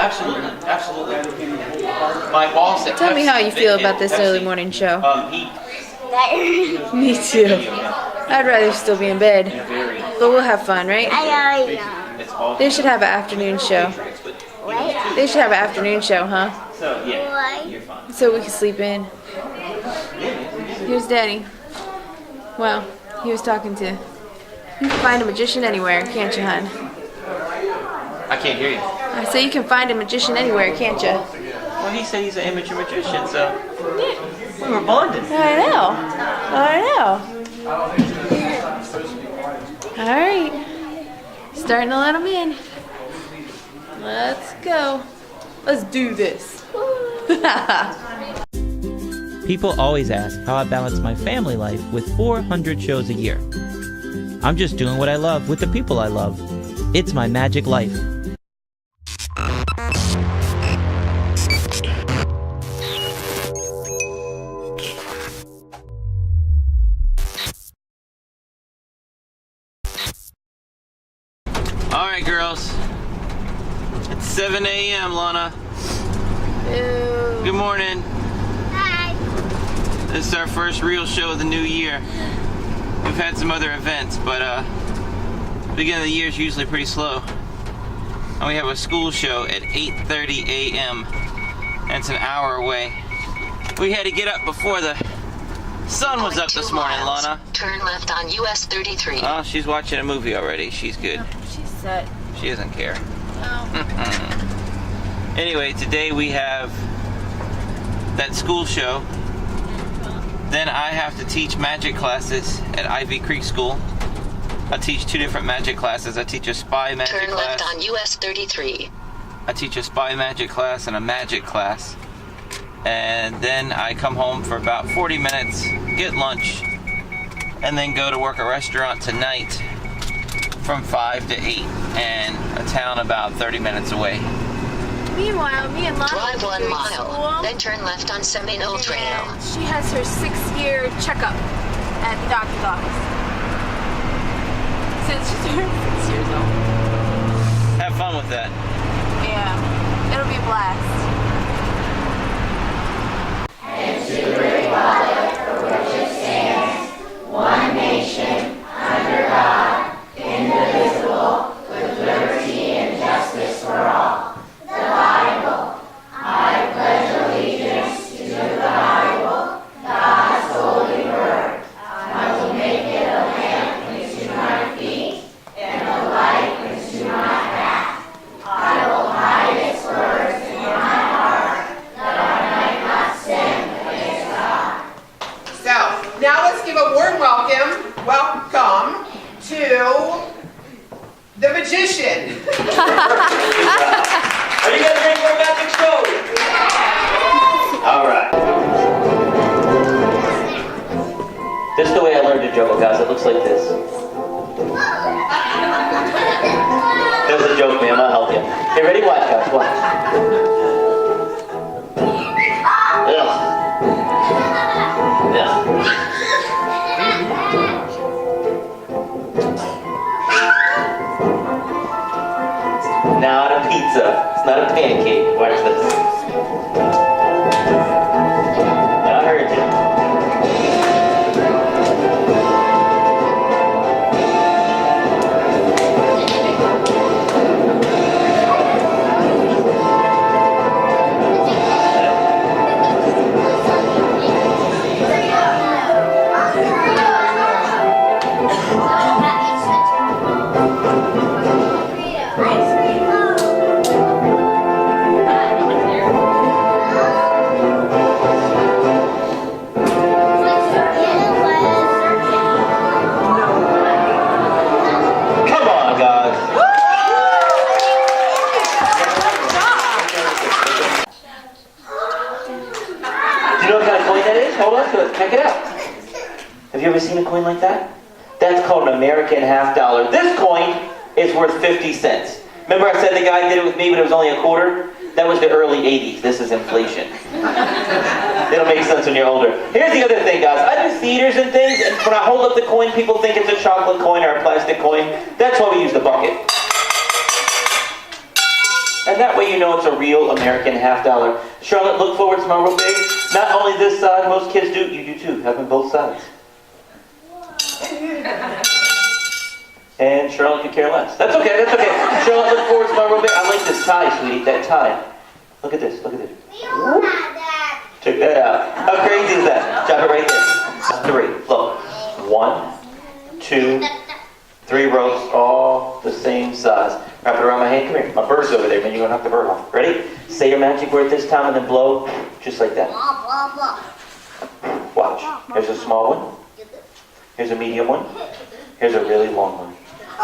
Absolutely, absolutely. My boss. Tell me how you feel about this early morning show. Me too. I'd rather still be in bed, but we'll have fun, right? They should have an afternoon show. They should have an afternoon show, huh? So yeah, you're fine. So we can sleep in. Here's Daddy. Well, he was talking to. You can find a magician anywhere, can't you, hon? I can't hear you. I say you can find a magician anywhere, can't you? Well, he said he's an amateur magician, so we were bonding. I know. All right. Starting to let them in. Let's go. Let's do this. People always ask how I balance my family life with 400 shows a year. I'm just doing what I love with the people I love. It's my magic life. All right, girls. It's 7 a.m., Lana. Ew. Good morning. Hi. This is our first real show of the new year. We've had some other events, but beginning of the year is usually pretty slow. And we have a school show at 8:30 a.m. and it's an hour away. We had to get up before the sun was up this morning, Lana. Turn left on US 33. Oh, she's watching a movie already. She's good. She's set. She doesn't care. No. Anyway, today we have that school show. Then I have to teach magic classes at Ivy Creek School. I teach two different magic classes. I teach a spy magic class. Turn left on US 33. I teach a spy magic class and a magic class. And then I come home for about 40 minutes, get lunch, and then go to work a restaurant tonight from 5 to 8 in a town about 30 minutes away. Meanwhile, me and Lana Drive 1 mile, school, then turn left on Seminole Trail. and she has her 6-year checkup at the doctor's office. Since she turned 6 years old. Have fun with that. Yeah, it'll be a blast. Now let's give a warm welcome to the magician. Are you guys ready for a magic show? All right. This is the way I learned to juggle, guys. It looks like this. That was a joke, ma'am. I'll help you. Okay, ready? Watch, guys. Watch. Ugh. Not a pizza. It's not a pancake. Watch this. I heard you. Check it out. Have you ever seen a coin like that? That's called an American half dollar. This coin is worth 50 cents. Remember I said the guy did it with me but it was only a quarter? That was the early 80s. This is inflation. It'll make sense when you're older. Here's the other thing, guys. I do theaters and things, and when I hold up the coin, people think it's a chocolate coin or a plastic coin. That's why we use the bucket. And that way you know it's a real American half dollar. Charlotte, look forward to my real big. Not only this side, most kids do, you do too, have them both sides. And Charlotte could care less. That's okay, that's okay. Charlotte, look forward to my real big. I like this tie, sweetie, that tie. Look at this, look at this. Check that out. How crazy is that? Drop it right there. 3. Look. 1, 2, 3 ropes, all the same size. Wrap it around my hand. Come here. My bird's over there, man. You're going to knock the bird off. Ready? Say your magic word this time and then blow just like that. Watch. Here's a small one. Here's a medium one. Here's a really long one.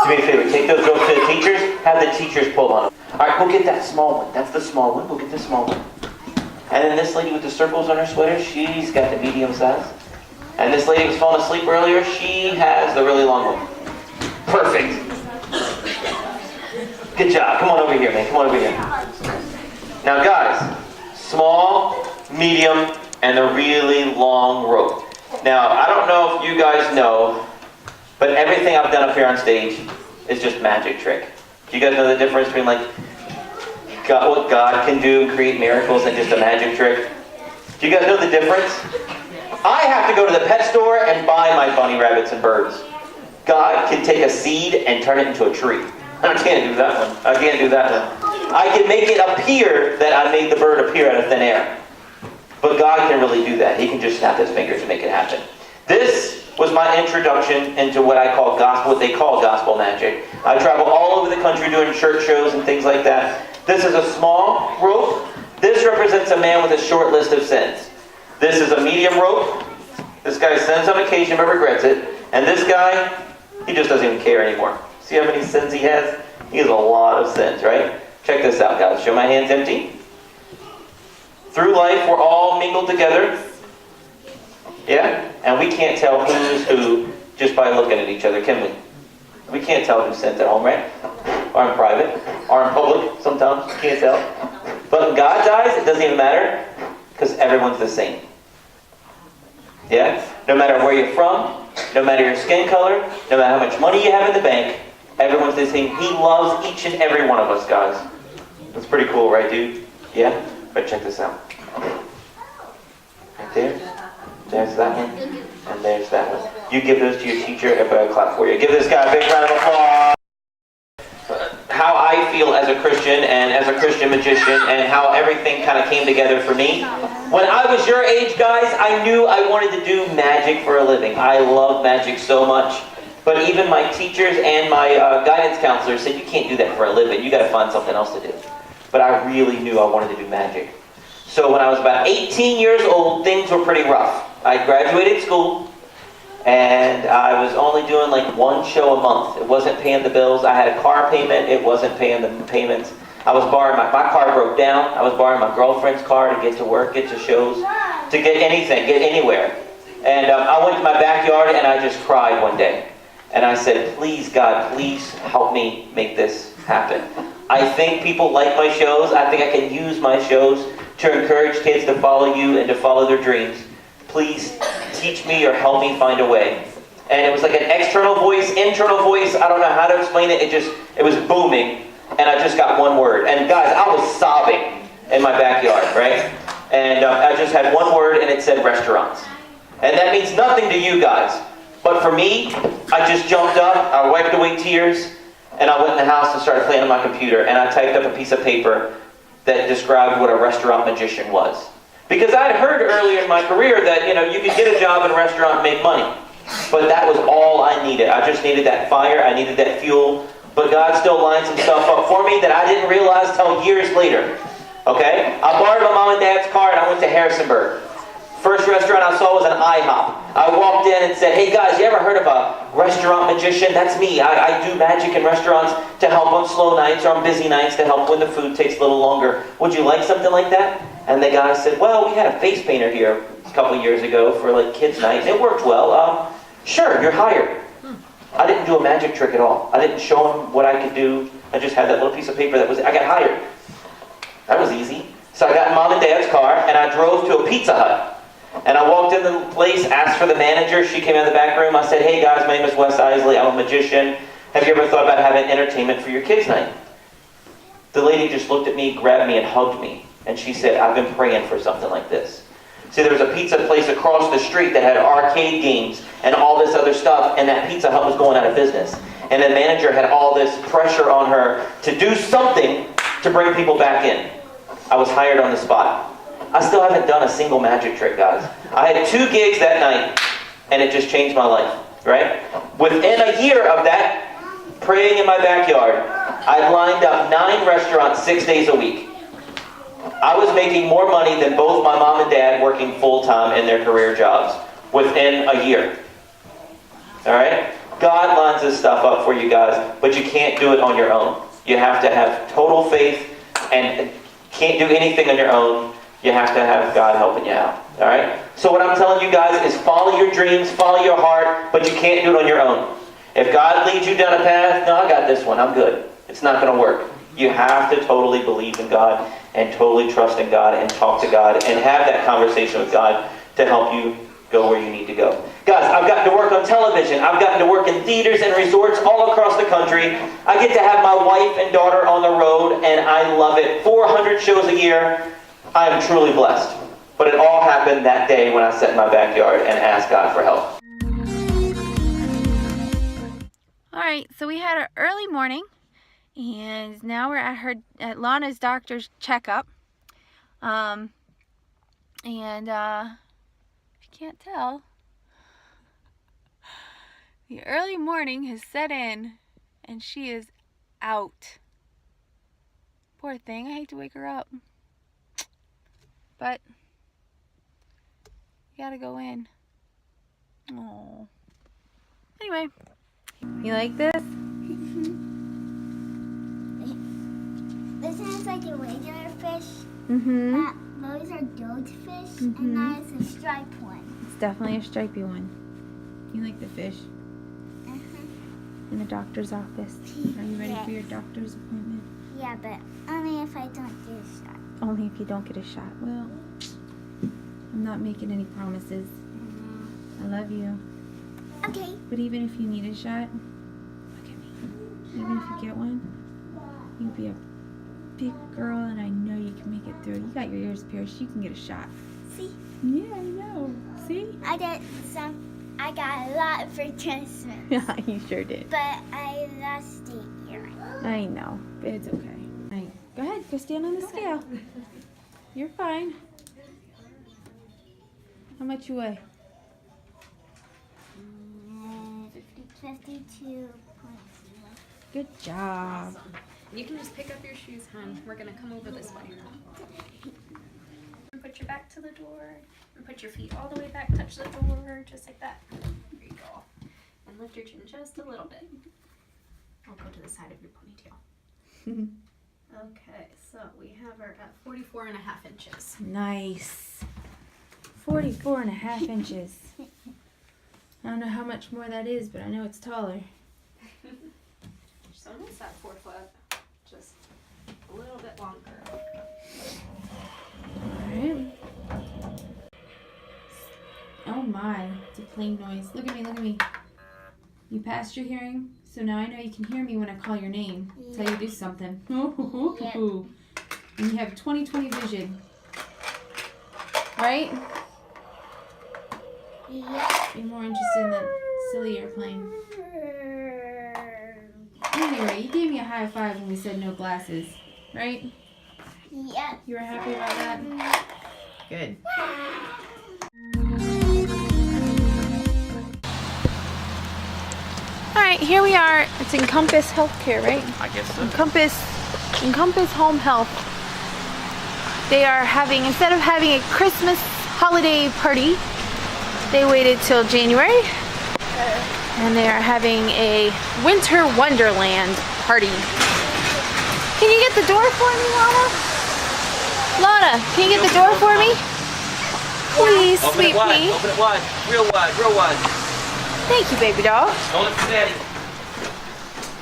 Do me a favor. Take those ropes to the teachers. Have the teachers pull on them. All right, go get that small one. That's the small one. Go get the small one. And then this lady with the circles on her sweater, she's got the medium size. And this lady was falling asleep earlier, she has the really long one. Perfect. Good job. Come on over here, man. Come on over here. Now guys, small, medium, and a really long rope. Now, I don't know if you guys know, but everything I've done up here on stage is just magic trick. Do you guys know the difference between like what God can do and create miracles and just a magic trick? Do you guys know the difference? I have to go to the pet store and buy my bunny rabbits and birds. God can take a seed and turn it into a tree. I can't do that one. I can't do that one. I can make it appear that I made the bird appear out of thin air. But God can really do that. He can just snap his fingers and make it happen. This was my introduction into what I call gospel, what they call gospel magic. I travel all over the country doing church shows and things like that. This is a small rope. This represents a man with a short list of sins. This is a medium rope. This guy sins on occasion but regrets it. And this guy, he just doesn't even care anymore. See how many sins he has? He has a lot of sins, right? Check this out, guys. Show my hands empty. Through life, we're all mingled together. Yeah? And we can't tell who's who just by looking at each other, can we? We can't tell who sins at home, right? Or in private. Or in public, sometimes. You can't tell. But in God's eyes, it doesn't even matter. Because everyone's the same. Yeah? No matter where you're from, no matter your skin color, no matter how much money you have in the bank, everyone's the same. He loves each and every one of us, guys. That's pretty cool, right, dude? Yeah? But check this out. Right there. There's that one. And there's that one. You give those to your teacher, everybody will clap for you. Give this guy a big round of applause. How I feel as a Christian and as a Christian magician and how everything kind of came together for me. When I was your age, guys, I knew I wanted to do magic for a living. I love magic so much. But even my teachers and my guidance counselors said, you can't do that for a living. You got to find something else to do. But I really knew I wanted to do magic. So when I was about 18 years old, things were pretty rough. I graduated school. And I was only doing like one show a month. It wasn't paying the bills. I had a car payment. It wasn't paying the payments. I was borrowing my car broke down. I was borrowing my girlfriend's car to get to work, get to shows, to get anything, get anywhere. And I went to my backyard and I just cried one day. And I said, please, God, please help me make this happen. I think people like my shows. I think I can use my shows to encourage kids to follow you and to follow their dreams. Please teach me or help me find a way. And it was like an external voice, internal voice. I don't know how to explain it. It was booming. And I just got one word. And guys, I was sobbing in my backyard, right? And I just had one word and it said restaurants. And that means nothing to you guys. But for me, I just jumped up, I wiped away tears, and I went in the house and started playing on my computer. And I typed up a piece of paper that described what a restaurant magician was. Because I'd heard earlier in my career that, you could get a job in a restaurant and make money. But that was all I needed. I just needed that fire. I needed that fuel. But God still lined some stuff up for me that I didn't realize till years later. Okay? I borrowed my mom and dad's car and I went to Harrisonburg. First restaurant I saw was an IHOP. I walked in and said, hey guys, you ever heard of a restaurant magician? That's me. I do magic in restaurants to help on slow nights or on busy nights to help when the food takes a little longer. Would you like something like that? And the guy said, well, we had a face painter here a couple years ago for like kids' night. And it worked well. Sure, you're hired. I didn't do a magic trick at all. I didn't show him what I could do. I just had that little piece of paper I got hired. That was easy. So I got mom and dad's car and I drove to a Pizza Hut. And I walked in the place, asked for the manager. She came in the back room. I said, hey guys, my name is Wes Iseli. I'm a magician. Have you ever thought about having entertainment for your kids' night? The lady just looked at me, grabbed me, and hugged me. And she said, I've been praying for something like this. See, there was a pizza place across the street that had arcade games and all this other stuff, and that Pizza Hut was going out of business. And the manager had all this pressure on her to do something to bring people back in. I was hired on the spot. I still haven't done a single magic trick, guys. I had 2 gigs that night, and it just changed my life, right? Within a year of that, praying in my backyard, I lined up 9 restaurants 6 days a week. I was making more money than both my mom and dad working full-time in their career jobs within a year. All right? God lines this stuff up for you guys, but you can't do it on your own. You have to have total faith and can't do anything on your own. You have to have God helping you out. All right? So what I'm telling you guys is follow your dreams, follow your heart, but you can't do it on your own. If God leads you down a path, no, I got this one, I'm good. It's not going to work. You have to totally believe in God and totally trust in God and talk to God and have that conversation with God to help you go where you need to go. Guys, I've gotten to work on television. I've gotten to work in theaters and resorts all across the country. I get to have my wife and daughter on the road, and I love it. 400 shows a year. I am truly blessed. But it all happened that day when I sat in my backyard and asked God for help. All right, so we had an early morning, and now we're at Lana's doctor's checkup. And if you can't tell, the early morning has set in, and she is out. Poor thing, I hate to wake her up, but you gotta go in. Oh. Anyway, you like this? This sounds like a regular fish. Mm-hmm. Those are goldfish, and that is a striped one. It's definitely a stripy one. You like the fish? In the doctor's office. Are you ready for your doctor's appointment? Yeah, but only if I don't get a shot. Only if you don't get a shot. Well, I'm not making any promises. I love you. Okay. But even if you need a shot, look at me. Even if you get one, you'll be a big girl, and I know you can make it through. You got your ears pierced. You can get a shot. See? Yeah, I know. See? I got a lot for Christmas. Yeah, you sure did. But I lost the earring. I know, but it's okay. All right, go ahead. Go stand on the scale. You're fine. How much you weigh? 52.0. Good job. You can just pick up your shoes, hon. We're gonna come over this way. And put your back to the door, and put your feet all the way back, touch the door, just like that. There you go. And lift your chin just a little bit. I'll go to the side of your ponytail. Okay, so we have her at 44.5 inches. Nice. 44.5 inches. I don't know how much more that is, but I know it's taller. She's almost at 4 foot, just a little bit longer. Alright. Oh my, it's a plane noise. Look at me, look at me. You passed your hearing, so now I know you can hear me when I call your name. Tell you to do something. Yep. And you have 20/20 vision. Right? Yep. You're more interested in that silly airplane. Anyway, you gave me a high five when we said no glasses, right? Yep. You were happy about that? Good. Alright, here we are. It's Encompass Healthcare, right? I guess so. Encompass Home Health. They are having, instead of having a Christmas holiday party, they waited till January. And they are having a Winter Wonderland party. Can you get the door for me, Lana? Lana, can you get the door for me? Please, Open sweet it wide. pea. Open it wide. Real wide. Real wide. Thank you, baby doll. Hold it for Daddy.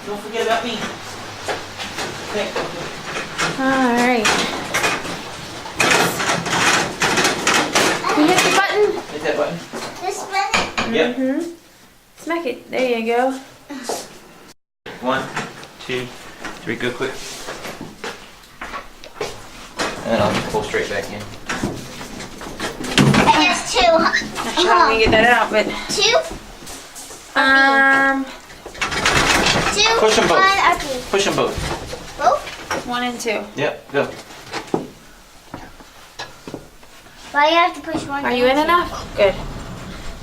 Don't forget about me. Okay. Alright. You hit the button? Hit that button. This one? Yep. Mm-hmm. Smack it. There you go. 1, 2, 3. Go quick. And then I'll pull straight back in. I guess two. Not sure how we get that out, but Two? Two? Push them both. One or three? Push them both. Both? 1 and 2. Yep, go. Why you have to push one? Are you in enough? Good.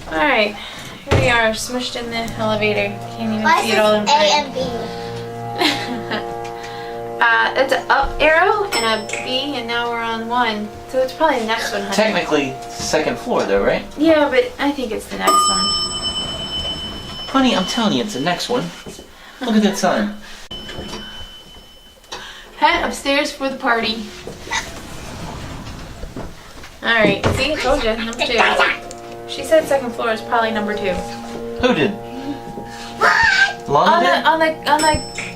All right. Here we are, smushed in the elevator. Can't even Why see is it all in this A frame. and B? It's an up arrow and a B, and now we're on 1. So it's probably the next one, honey. Technically, it's the second floor though, right? Yeah, but I think it's the next one. Honey, I'm telling you, it's the next one. Look at that sign. Head upstairs for the party. All right. See, I told you, number 2. She said second floor is probably number 2. Who did? Lana did?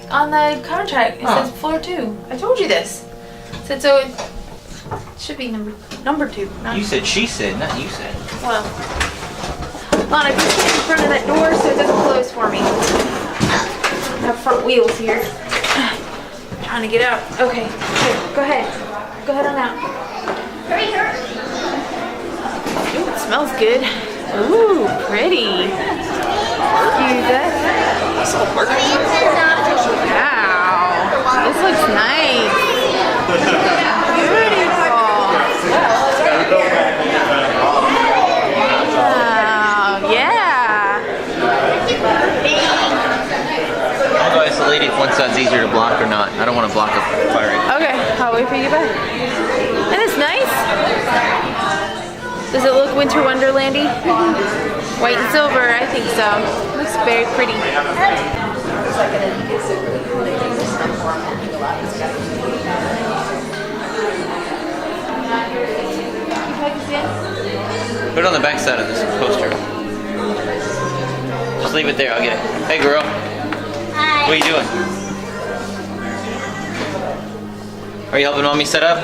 On the contract, it Oh. says floor 2. I told you this. Said so. It should be number 2. Not, You said she said, not you said. well, Lana, just stand in front of that door so it doesn't close for me. I have front wheels here. Trying to get out. Okay. Here, go ahead. Go ahead on out. Ooh, it smells good. Ooh, pretty. Excuse us. Wow. This looks nice. Beautiful. Wow. Yeah. I'll go ask the lady if one side's easier to block or not. I don't want to block a fire exit. Okay, I'll wait for you back. And it's nice. Does it look Winter Wonderlandy? White and silver, I think so. Looks very pretty. Put it on the back side of this poster. Just leave it there, I'll get it. Hey girl, what are you doing? Are you helping mommy set up?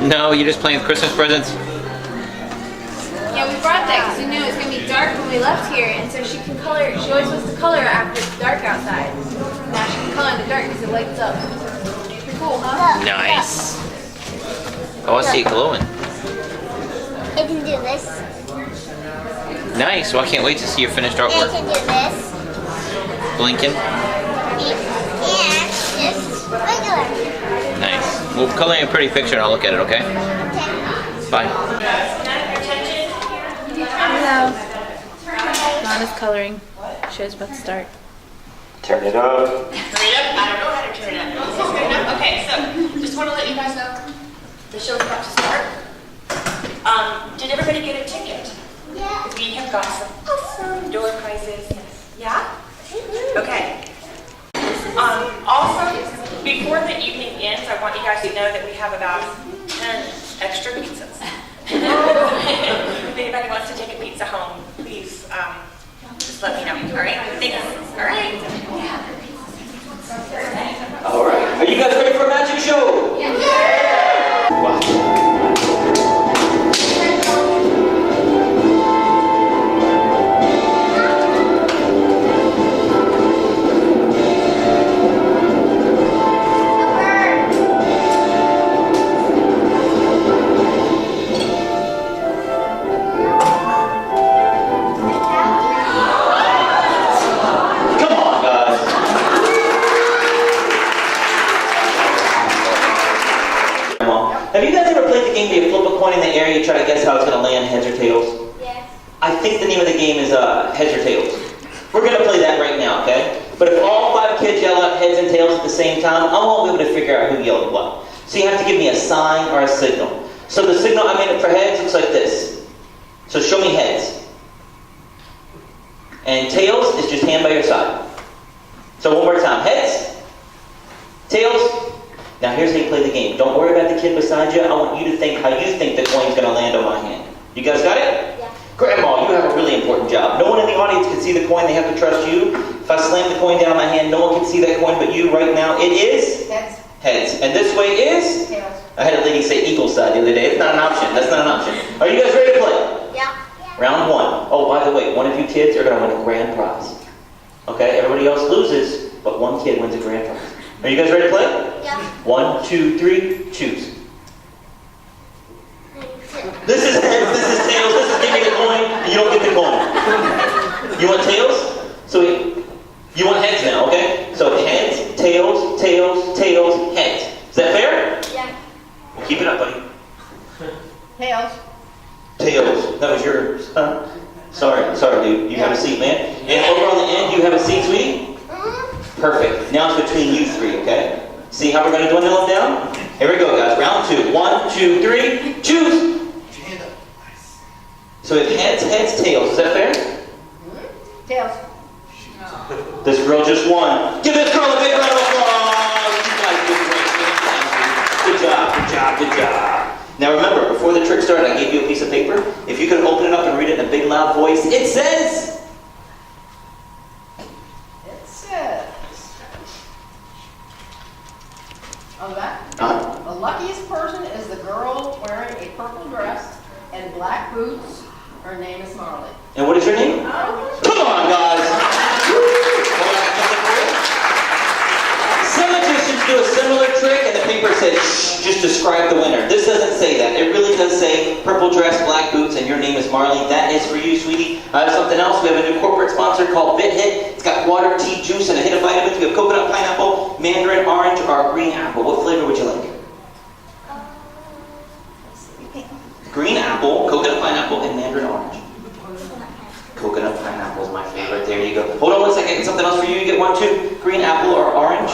No, you're just playing with Christmas presents? Yeah, we brought that because we knew it was going to be dark when we left here, and so she can color. She always wants to color after it's dark outside. Now she can color in the dark because it lights up. Pretty cool, huh? Nice. Oh, I see it glowing. It can do this. Nice, well I can't wait to see your finished It artwork. can do this. Blinking. And just regular. Nice. We'll color in a pretty picture and I'll look at it, okay? Okay. Bye. Hello. Lana's coloring. Show's about to start. Turn it up. Turn it up? I don't know how to turn it up. Turn it up? Okay, so just want to let you guys know the show's about to start. Did everybody get a ticket? Yeah. We have got some awesome door prizes. Yeah? Okay. Also, before the evening ends, I want you guys to know that we have about 10 extra pizzas. If anybody wants to take a pizza home, please just let me know. All right? Thanks. All right. All right. Are you guys ready for a magic show? Yeah. Wow. Have you guys ever played the game where you flip a coin in the air and you try to guess how it's going to land, heads or tails? Yes. I think the name of the game is heads or tails. We're going to play that right now, okay? But if all 5 kids yell out heads and tails at the same time, I won't be able to figure out who yelled what. So you have to give me a sign or a signal. So the signal I made up for heads looks like this. So show me heads. And tails is just hand by your side. So one more time. Heads, tails. Now here's how you play the game. Don't worry about the kid beside you. I want you to think how you think the coin's going to land on my hand. You guys got it? Yeah. Grandma, you have a really important job. No one in the audience can see the coin. They have to trust you. If I slam the coin down on my hand, no one can see that coin but you right now. It is? Heads. Heads. And this way is? Tails. I had a lady say equal side the other day. It's not an option. That's not an option. Are you guys ready to play? Yeah. Round 1. Oh, by the way, one of you kids are going to win a grand prize. Okay? Everybody else loses, but one kid wins a grand prize. Are you guys ready to play? Yeah. 1, 2, 3, choose. This is heads, this is tails, this is give me the coin, and you don't get the coin. You want tails? So you want heads now, okay? So heads, tails, tails, tails, heads. Is that fair? Yeah. Well, keep it up, buddy. Tails. Tails. That was yours. Sorry, dude. You have a seat, man. And over on the end, you have a seat, sweetie? Perfect. Now it's between you three, okay? See how we're going to dwindle them down? Here we go, guys. Round 2. 1, 2, 3. Choose. So we have heads, heads, tails. Is that fair? Tails. This girl just won. Give this girl a big round of applause. You guys did great. Good job, good job, good job. Now remember, before the trick started, I gave you a piece of paper. If you could open it up and read it in a big, loud voice, it says... It says. On the back? The luckiest person is the girl wearing a purple dress and black boots. Her name is Marley. And what is your name? Come on, guys. Some magicians do a similar trick, and the paper says, shh, just describe the winner. This doesn't say that. It really does say purple dress, black boots, and your name is Marley. That is for you, sweetie. Something else, we have a new corporate sponsor called BitHit. It's got water, tea, juice, and a hit of vitamins. We have coconut, pineapple, mandarin, orange, or green apple. What flavor would you like? Green apple, coconut, pineapple, and mandarin orange. Coconut pineapple is my favorite. There you go. Hold on one second. Something else for you. You get 1, 2. Green apple or orange.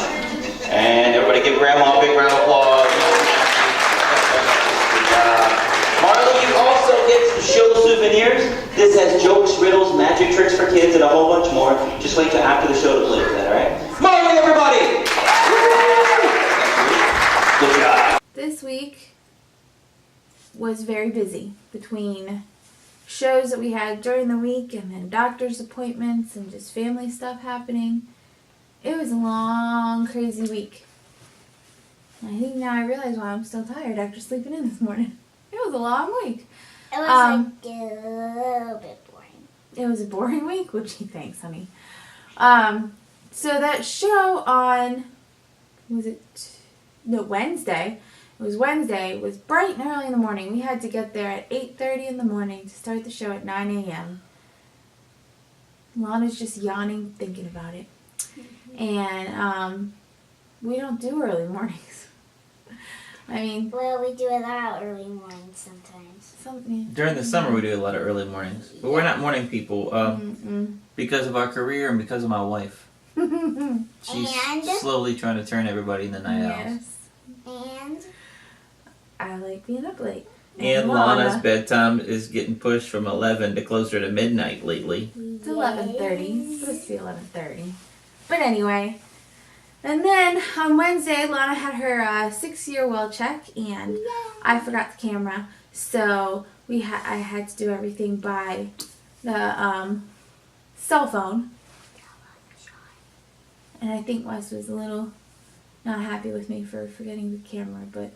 And everybody give Grandma a big round of applause. Good job. Marley, you also get some show souvenirs. This has jokes, riddles, magic tricks for kids, and a whole bunch more. Just wait till after the show to play with that, all right? Marley, everybody! Good job. This week was very busy between shows that we had during the week and then doctor's appointments and just family stuff happening. It was a long, crazy week. And I think now I realize why I'm still tired after sleeping in this morning. It was a long week. It was like a little bit boring. It was a boring week? Well, gee, thanks, honey. So that show on, Wednesday. It was Wednesday. It was bright and early in the morning. We had to get there at 8:30 in the morning to start the show at 9 a.m. Lana's just yawning thinking about it. And we don't do early mornings. I mean... Well, we do a lot of early mornings sometimes. During the summer, we do a lot of early mornings. But we're not morning people because of our career and because of my wife. She's slowly trying to turn everybody into night owls. And I like being up late. And Lana's bedtime is getting pushed from 11 to closer to midnight lately. It's 11:30. It's supposed to be 11:30. But anyway, and then on Wednesday, Lana had her 6-year well check, and I forgot the camera, so I had to do everything by the cell phone. And I think Wes was a little not happy with me for forgetting the camera, but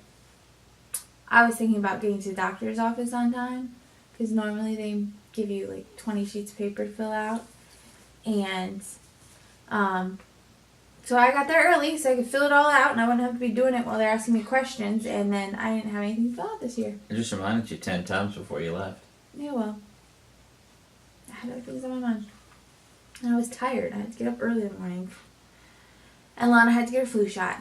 I was thinking about getting to the doctor's office on time, because normally they give you like 20 sheets of paper to fill out, and so I got there early so I could fill it all out and I wouldn't have to be doing it while they're asking me questions, and then I didn't have anything to fill out this year. I just reminded you 10 times before you left. Yeah, well, I had other things on my mind. And I was tired. I had to get up early in the morning. And Lana had to get her flu shot.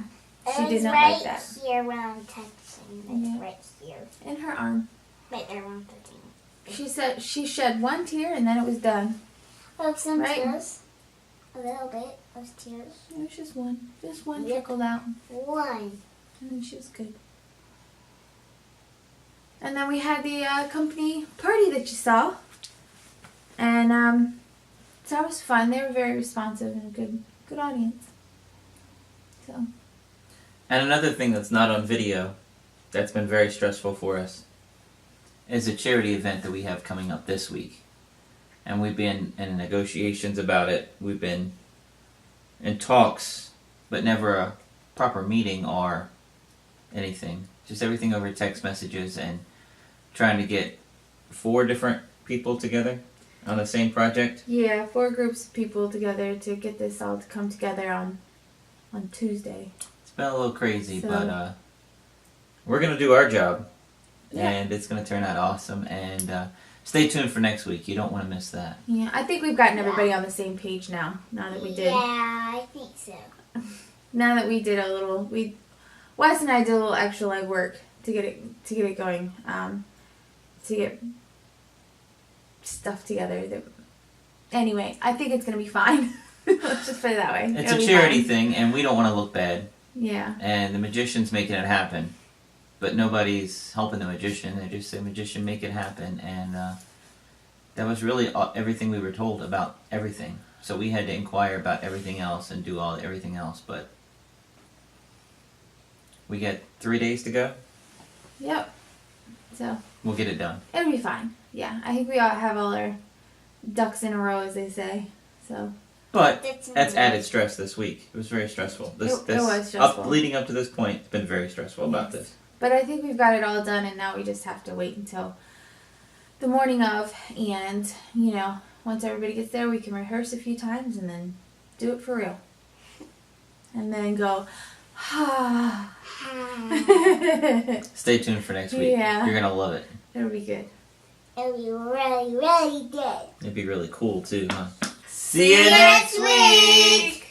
She did not like that. It's right here when I'm texting. It's right here. In her arm. Right there, 113. She said she shed one tear and then it was done. Oh, some Right. tears. A little bit of tears. It was just one. Just one trickled out. One. And then she was good. And then we had the company party that you saw. And so that was fun. They were very responsive and a good audience. So. And another thing that's not on video that's been very stressful for us is a charity event that we have coming up this week. And we've been in negotiations about it. We've been in talks, but never a proper meeting or anything. Just everything over text messages and trying to get 4 different people together on the same project. Yeah, 4 groups of people together to get this all to come together on Tuesday. been a little crazy, So- but we're gonna do our job, Yeah. and it's gonna turn out awesome. And stay tuned for next week. You don't want to miss that. Yeah, I think we've gotten everybody on the same page now. Now that we did. Yeah, I think so. Now that we did a little, Wes and I did a little extra legwork to get it going, to get stuff together. Anyway, I think it's gonna be fine. Let's just put it that way. It's It'll a be charity fine. thing, and we don't want to look bad. Yeah. And the magician's making it happen, but nobody's helping the magician. They just say, "Magician, make it happen," and that was really everything we were told about everything. So we had to inquire about everything else and do everything else, but we got 3 days to go. Yep. So We'll get it done. it'll be fine. Yeah, I think we all have all our ducks in a row, as they say. So But That's that's nice. added stress this week. It was very stressful. This It was stressful. leading up to this point, it's been very stressful about Yes. this. But I think we've got it all done, and now we just have to wait until the morning of, and, once everybody gets there, we can rehearse a few times and then do it for real. And then go, Stay tuned for next week. Yeah. You're gonna love it. It'll be good. It'll be really, really good. It'd be really cool too, huh? See you next week!